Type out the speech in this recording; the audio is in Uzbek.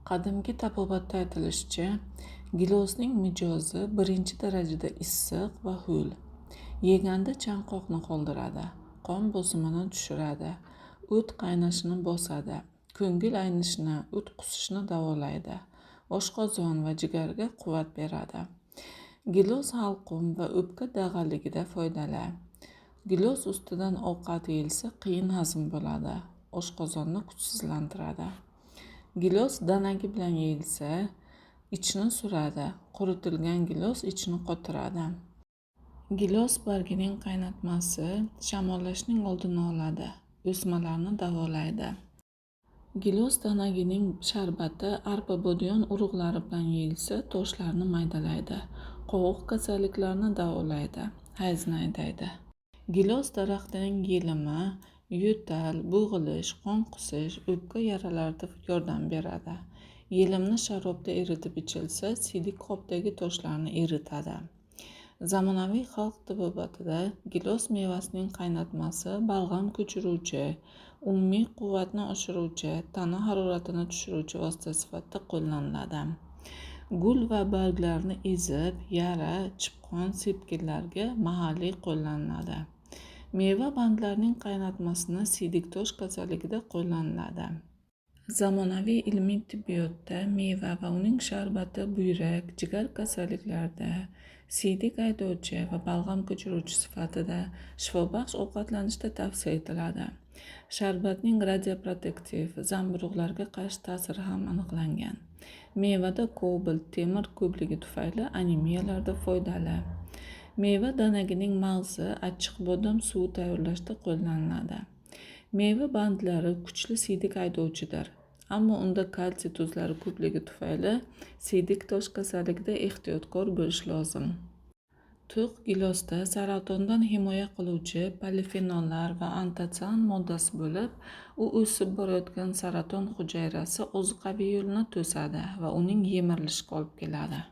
Qadimgi tabobatda aytilishicha, gilosning mijozi birinchi darajada issiq va ho'l. Yeganda chanqoqni qoldiradi, qon bosimini tushiradi, o't qaynashini bosadi, ko'ngil aynishini, o't qusishni davolaydi, oshqozon va jigarga quvvat beradi. Gilos halqum va o'pka dag'alligida foydali. Gilos ustidan ovqat yeyilsa qiyin hazm bo'ladi, oshqozonni kuchsizlantiradi. Gilos danagi bilan yeyilsa, ichni suradi, quritilgan gilos ichni qotiradi. Gilos bargining qaynatmasi shamollashning oldini oladi, o'smalarni davolaydi. Gilos danagining sharbati arpa bodiyon urug'lari bilan yeyilsa, toshlarni maydalaydi, qovuq kasalliklarini davolaydi, hayzni haydaydi. Gilos daraxtining yelimi, yo'tal, bo'g'ilish, qon qusish, o'pka yaralarida yordam beradi. Yelimni sharobda eritib ichilsa, siydik qopdagi toshlarni eritadi. Zamonaviy xalq tabobatida gilos mevasining qaynatmasi balg'am ko'chiruvchi, umumiy quvvatni oshiruvchi, tana haroratini tushiruvchi vosita sifatida qo'llaniladi. Gul va barglarni ezib, yara, chipqon, sepkillarga mahalliy qo'llaniladi. Meva bandlarining qaynatmasini siydik tosh kasalligida qo'llaniladi. Zamonaviy ilmiy tibbiyotda meva va uning sharbati buyrak, jigar kasalliklarida siydik haydovchi va balg'am ko'chiruvchi sifatida shifobaxsh ovqatlanishda tavsiya etiladi. Sharbatning radioprotektiv, zamburug'larga qarshi ta'siri ham aniqlangan. Mevada kobalt, temir ko'pligi tufayli anemiyalarda foydali. Meva danagining mag'zi achchiq bodom suvi tayyorlashda qo'llaniladi. Meva bandlari kuchli siydik haydovchidir, ammo unda kalsiy tuzlari ko'pligi tufayli siydik tosh kasalligida ehtiyotkor bo'lish lozim. To'q gilosda saratondan himoya qiluvchi polifenollar va antosian moddasi bo'lib, u o'sib borayotgan saraton hujayrasi ozuqaviy yo'lini to'sadi va uning yemirilishiga olib keladi.